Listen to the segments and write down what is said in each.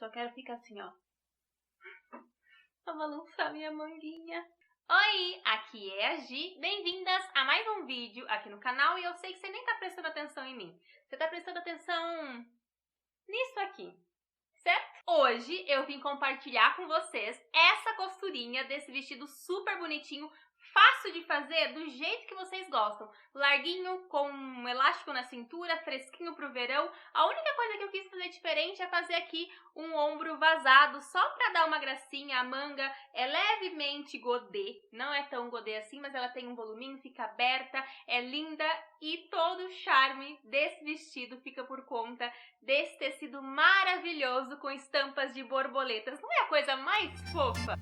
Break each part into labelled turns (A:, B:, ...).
A: só quero ficar assim, ó. Pra balançar minha manguinha. Oi, aqui é a Gi. Bem-vindas a mais um vídeo aqui no canal. E eu sei que você nem tá prestando atenção em mim. Você tá prestando atenção nisso aqui, certo? Hoje eu vim compartilhar com vocês essa costurinha desse vestido super bonitinho, fácil de fazer do jeito que vocês gostam. Larguinho, com um elástico na cintura, fresquinho pro verão. A única coisa que eu quis fazer diferente é fazer aqui um ombro vazado, só pra dar uma gracinha. A manga é levemente godê, não é tão godê assim, mas ela tem um voluminho, fica aberta, é linda e todo o charme desse vestido fica por conta desse tecido maravilhoso com estampas de borboletas. Não é a coisa mais fofa?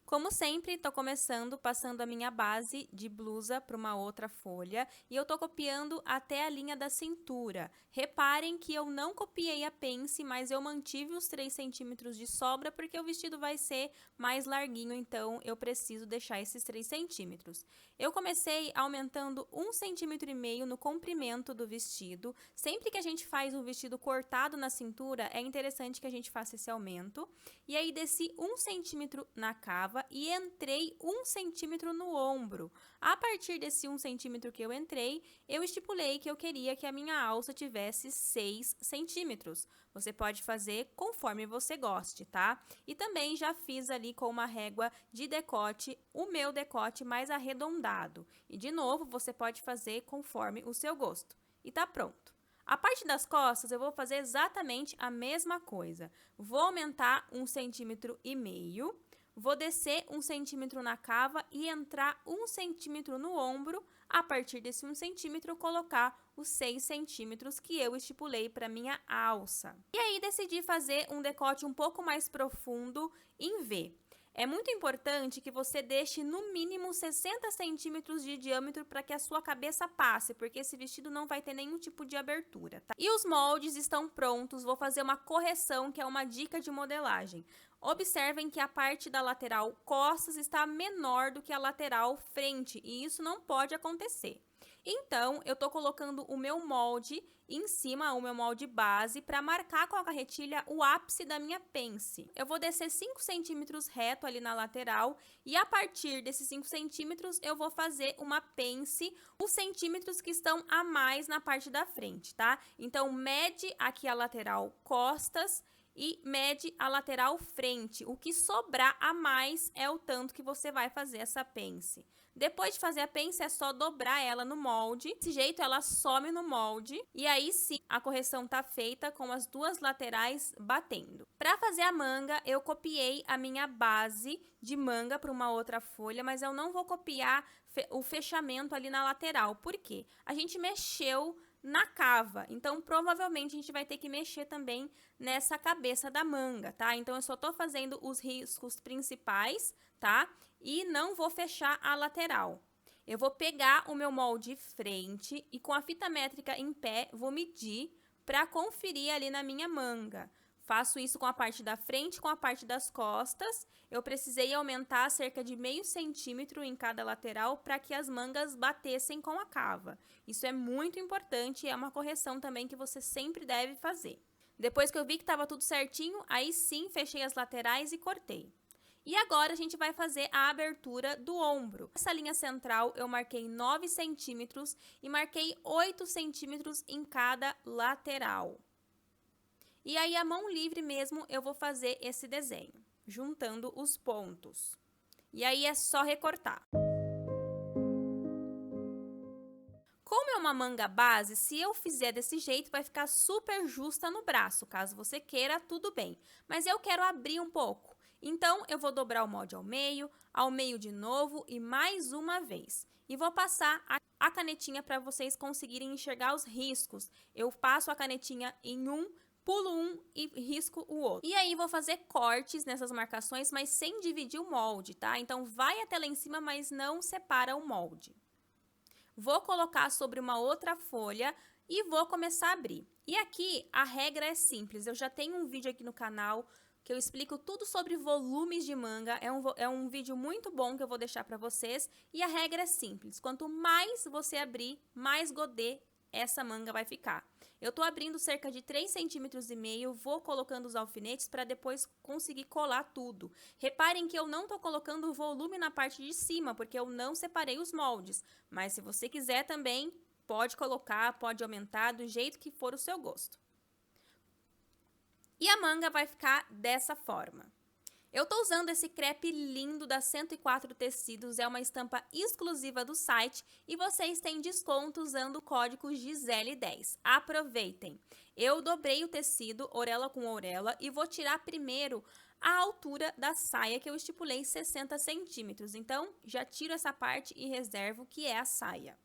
B: Como sempre, tô começando passando a minha base de blusa para uma outra folha e eu tô copiando até a linha da cintura. Reparem que eu não copiei a pence, mas eu mantive os 3 centímetros de sobra porque o vestido vai ser mais larguinho, então eu preciso deixar esses 3 centímetros. Eu comecei aumentando 1,5 centímetro no comprimento do vestido. Sempre que a gente faz um vestido cortado na cintura, é interessante que a gente faça esse aumento. E aí desci 1 centímetro na cava e entrei 1 centímetro no ombro. A partir desse 1 centímetro que eu entrei, eu estipulei que eu queria que a minha alça tivesse 6 centímetros. Você pode fazer conforme você goste, tá? E também já fiz ali com uma régua de decote o meu decote mais arredondado. E de novo, você pode fazer conforme o seu gosto. E tá pronto. A parte das costas, eu vou fazer exatamente a mesma coisa. Vou aumentar 1,5 centímetro, vou descer 1 centímetro na cava e entrar 1 centímetro no ombro. A partir desse 1 centímetro, colocar os 6 centímetros que eu estipulei para minha alça. E aí, decidi fazer um decote um pouco mais profundo em V. É muito importante que você deixe no mínimo 60 centímetros de diâmetro para que a sua cabeça passe, porque esse vestido não vai ter nenhum tipo de abertura, tá? E os moldes estão prontos, vou fazer uma correção, que é uma dica de modelagem. Observem que a parte da lateral costas está menor do que a lateral frente, e isso não pode acontecer. Então, eu tô colocando o meu molde em cima, o meu molde base, para marcar com a carretilha o ápice da minha pence. Eu vou descer 5 centímetros reto ali na lateral e a partir desses 5 centímetros eu vou fazer uma pence, os centímetros que estão a mais na parte da frente, tá? Então, mede aqui a lateral costas e mede a lateral frente. O que sobrar a mais é o tanto que você vai fazer essa pence. Depois de fazer a pence, é só dobrar ela no molde. Desse jeito, ela some no molde. E aí sim, a correção tá feita com as duas laterais batendo. Para fazer a manga, eu copiei a minha base de manga para uma outra folha, mas eu não vou copiar o fechamento ali na lateral. Por quê? A gente mexeu na cava, então provavelmente a gente vai ter que mexer também nessa cabeça da manga, tá? Então eu só tô fazendo os riscos principais, tá? E não vou fechar a lateral. Eu vou pegar o meu molde frente e com a fita métrica em pé vou medir para conferir ali na minha manga. Faço isso com a parte da frente e com a parte das costas. Eu precisei aumentar cerca de 0,5 centímetro em cada lateral para que as mangas batessem com a cava. Isso é muito importante e é uma correção também que você sempre deve fazer. Depois que eu vi que estava tudo certinho, aí sim fechei as laterais e cortei. E agora a gente vai fazer a abertura do ombro. Essa linha central eu marquei 9 centímetros e marquei 8 centímetros em cada lateral. E aí, a mão livre mesmo, eu vou fazer esse desenho, juntando os pontos. E aí, é só recortar. Como é uma manga base, se eu fizer desse jeito, vai ficar super justa no braço. Caso você queira, tudo bem. Mas eu quero abrir um pouco. Então, eu vou dobrar o molde ao meio de novo e mais uma vez. E vou passar a canetinha para vocês conseguirem enxergar os riscos. Eu passo a canetinha em pulo um e risco o outro. E aí, vou fazer cortes nessas marcações, mas sem dividir o molde, tá? Então, vai até lá em cima, mas não separa o molde. Vou colocar sobre uma outra folha e vou começar a abrir. E aqui, a regra é simples. Eu já tenho um vídeo aqui no canal que eu explico tudo sobre volumes de manga. É um vídeo muito bom que eu vou deixar para vocês. E a regra é simples. Quanto mais você abrir, mais godê essa manga vai ficar. Eu tô abrindo cerca de 3,5 cm, vou colocando os alfinetes para depois conseguir colar tudo. Reparem que eu não tô colocando volume na parte de cima, porque eu não separei os moldes. Mas se você quiser também, pode colocar, pode aumentar, do jeito que for o seu gosto. E a manga vai ficar dessa forma. Eu tô usando esse crepe lindo da 104 Tecidos, é uma estampa exclusiva do site e vocês têm desconto usando o código GISELE10. Aproveitem! Eu dobrei o tecido, orelha com orelha, e vou tirar primeiro a altura da saia, que eu estipulei 60 centímetros. Então, já tiro essa parte e reservo, que é a saia.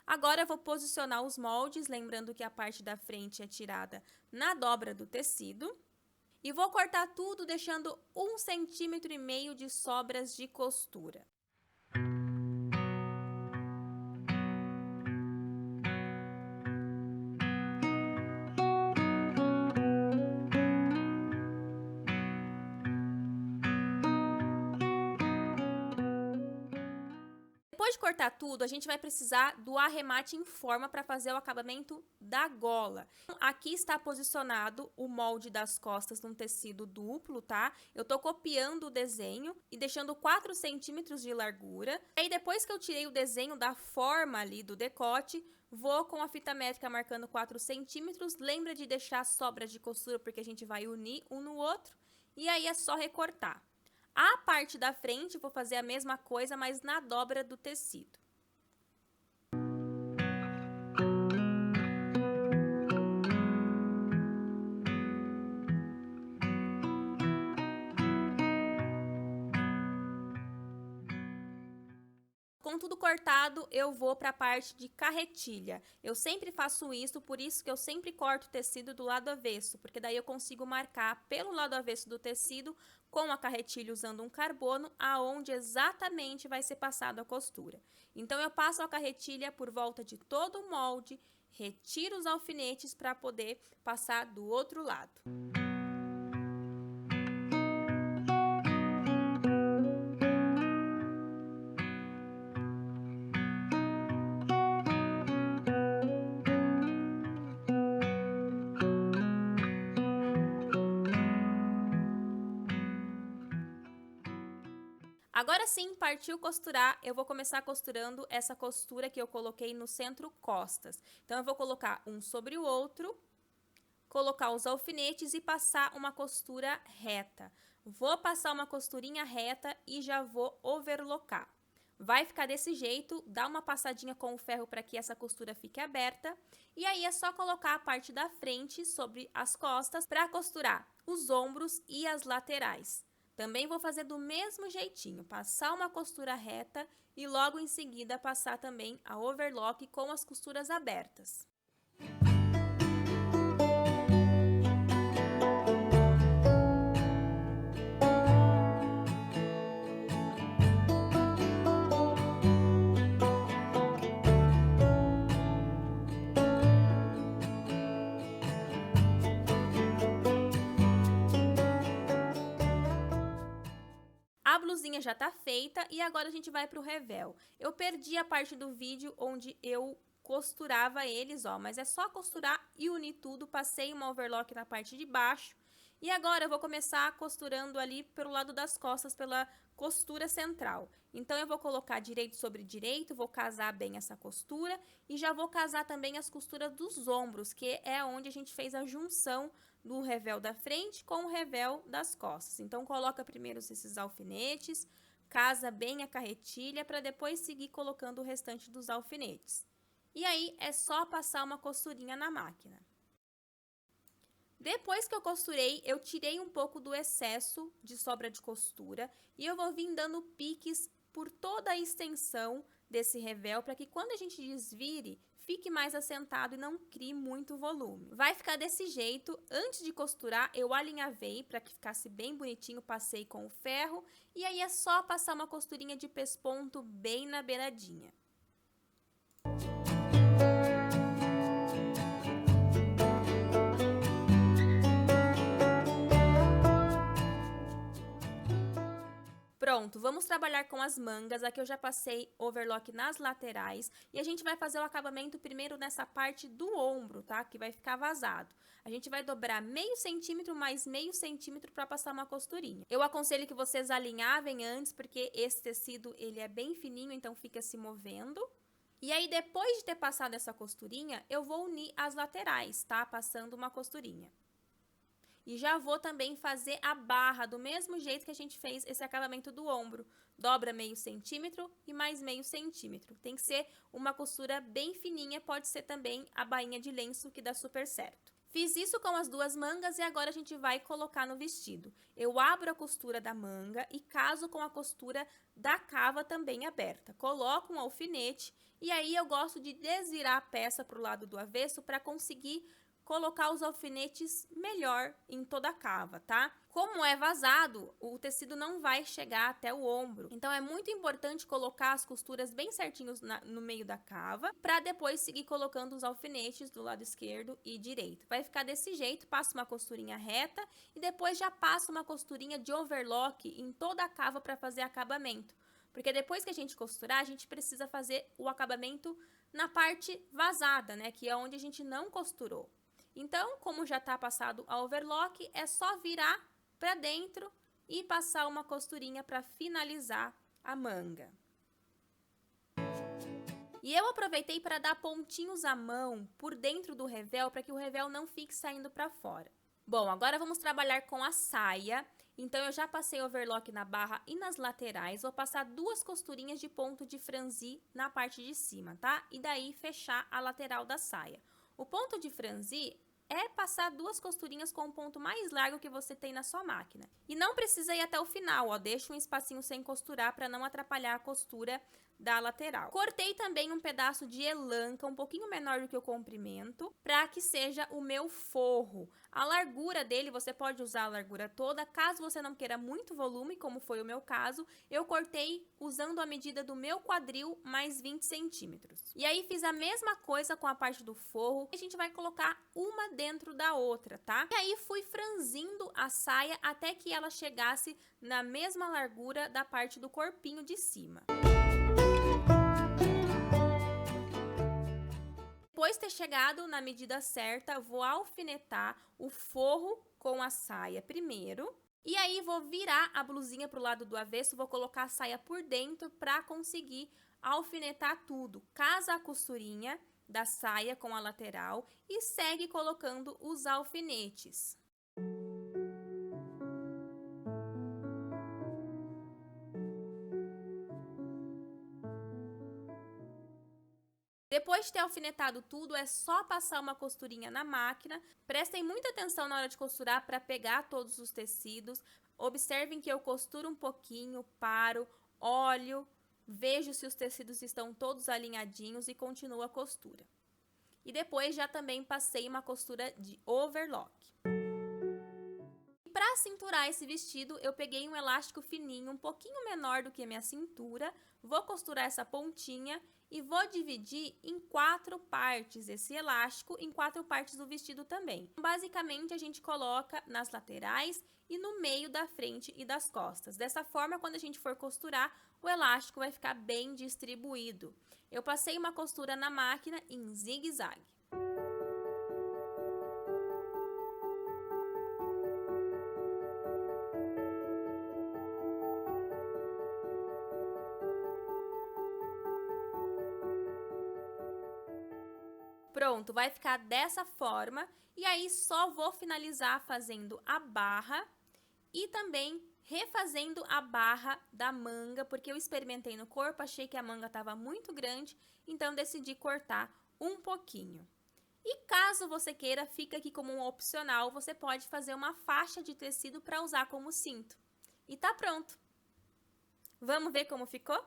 B: Agora, eu vou posicionar os moldes, lembrando que a parte da frente é tirada na dobra do tecido. E vou cortar tudo deixando 1,5 cm de sobras de costura. Depois de cortar tudo, a gente vai precisar do arremate em forma para fazer o acabamento da gola. Aqui está posicionado o molde das costas num tecido duplo, tá? Eu tô copiando o desenho e deixando 4 centímetros de largura. E aí, depois que eu tirei o desenho da forma ali do decote, vou com a fita métrica marcando 4 centímetros. Lembra de deixar sobras de costura, porque a gente vai unir um no outro. E aí, é só recortar. A parte da frente, vou fazer a mesma coisa, mas na dobra do tecido. Com tudo cortado, eu vou para a parte de carretilha. Eu sempre faço isso, por isso que eu sempre corto o tecido do lado avesso, porque daí eu consigo marcar pelo lado avesso do tecido com a carretilha usando um carbono, aonde exatamente vai ser passado a costura. Então, eu passo a carretilha por volta de todo o molde, retiro os alfinetes para poder passar do outro lado. Agora sim, partiu costurar, eu vou começar costurando essa costura que eu coloquei no centro costas. Então, eu vou colocar um sobre o outro, colocar os alfinetes e passar uma costura reta. Vou passar uma costurinha reta e já vou overlocar. Vai ficar desse jeito, dá uma passadinha com o ferro para que essa costura fique aberta. E aí, é só colocar a parte da frente sobre as costas para costurar os ombros e as laterais. Também vou fazer do mesmo jeitinho, passar uma costura reta e logo em seguida passar também a overlock com as costuras abertas. A blusinha já tá feita e agora a gente vai pro revel. Eu perdi a parte do vídeo onde eu costurava eles, ó, mas é só costurar e unir tudo. Passei uma overlock na parte de baixo e agora eu vou começar costurando ali pelo lado das costas, pela costura central. Então, eu vou colocar direito sobre direito, vou casar bem essa costura e já vou casar também as costuras dos ombros, que é onde a gente fez a junção do revel da frente com o revel das costas. Então, coloca primeiro esses alfinetes, casa bem a carretilha para depois seguir colocando o restante dos alfinetes. E aí, é só passar uma costurinha na máquina. Depois que eu costurei, eu tirei um pouco do excesso de sobra de costura e eu vou vir dando piques por toda a extensão desse revel para que quando a gente desvire, fique mais assentado e não crie muito volume. Vai ficar desse jeito. Antes de costurar, eu alinhavei para que ficasse bem bonitinho, passei com o ferro e aí é só passar uma costurinha de pesponto bem na beiradinha. Pronto, vamos trabalhar com as mangas. Aqui eu já passei overlock nas laterais e a gente vai fazer o acabamento primeiro nessa parte do ombro, tá? Que vai ficar vazado. A gente vai dobrar meio centímetro mais meio centímetro para passar uma costurinha. Eu aconselho que vocês alinhavem antes, porque esse tecido ele é bem fininho, então fica se movendo. E aí, depois de ter passado essa costurinha, eu vou unir as laterais, tá? Passando uma costurinha. E já vou também fazer a barra do mesmo jeito que a gente fez esse acabamento do ombro. Dobra meio centímetro e mais meio centímetro. Tem que ser uma costura bem fininha, pode ser também a bainha de lenço que dá super certo. Fiz isso com as duas mangas e agora a gente vai colocar no vestido. Eu abro a costura da manga e caso com a costura da cava também aberta. Coloco um alfinete e aí eu gosto de desvirar a peça para o lado do avesso para conseguir colocar os alfinetes melhor em toda a cava, tá? Como é vazado, o tecido não vai chegar até o ombro. Então, é muito importante colocar as costuras bem certinhos no meio da cava, para depois seguir colocando os alfinetes do lado esquerdo e direito. Vai ficar desse jeito, passa uma costurinha reta e depois já passa uma costurinha de overlock em toda a cava para fazer acabamento. Porque depois que a gente costurar, a gente precisa fazer o acabamento na parte vazada, né? Que é onde a gente não costurou. Então, como já está passado a overlock, é só virar para dentro e passar uma costurinha para finalizar a manga. E eu aproveitei para dar pontinhos à mão por dentro do revel, para que o revel não fique saindo para fora. Bom, agora vamos trabalhar com a saia. Então, eu já passei overlock na barra e nas laterais. Vou passar 2 costurinhas de ponto de franzi na parte de cima, tá? E daí, fechar a lateral da saia. O ponto de franzi é passar 2 costurinhas com o ponto mais largo que você tem na sua máquina. E não precisa ir até o final, ó, deixa um espacinho sem costurar para não atrapalhar a costura da lateral. Cortei também um pedaço de elanca, um pouquinho menor do que o comprimento, para que seja o meu forro. A largura dele, você pode usar a largura toda, caso você não queira muito volume, como foi o meu caso, eu cortei usando a medida do meu quadril mais 20 centímetros. E aí fiz a mesma coisa com a parte do forro, a gente vai colocar uma dentro da outra, tá? E aí fui franzindo a saia até que ela chegasse na mesma largura da parte do corpinho de cima. Depois de ter chegado na medida certa, vou alfinetar o forro com a saia primeiro. E aí, vou virar a blusinha para o lado do avesso, vou colocar a saia por dentro para conseguir alfinetar tudo. Casa a costurinha da saia com a lateral e segue colocando os alfinetes. Depois de ter alfinetado tudo, é só passar uma costurinha na máquina. Prestem muita atenção na hora de costurar para pegar todos os tecidos. Observem que eu costuro um pouquinho, paro, olho, vejo se os tecidos estão todos alinhadinhos e continuo a costura. E depois já também passei uma costura de overlock. Para cinturar esse vestido, eu peguei um elástico fininho, um pouquinho menor do que a minha cintura, vou costurar essa pontinha e vou dividir em 4 partes esse elástico, em 4 partes do vestido também. Basicamente, a gente coloca nas laterais e no meio da frente e das costas. Dessa forma, quando a gente for costurar, o elástico vai ficar bem distribuído. Eu passei uma costura na máquina em zigue-zague. Pronto, vai ficar dessa forma e aí só vou finalizar fazendo a barra e também refazendo a barra da manga, porque eu experimentei no corpo, achei que a manga estava muito grande, então decidi cortar um pouquinho. E caso você queira, fica aqui como um opcional, você pode fazer uma faixa de tecido para usar como cinto. E tá pronto! Vamos ver como ficou?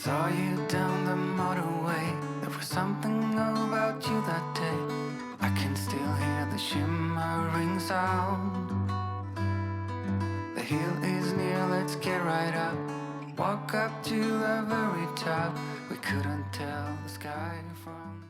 C: Saw you down the motorway. There was something about you that day I can still hear the shimmering sound. The hill is near, let's get right up. Walk up to the very top. We couldn't tell the sky from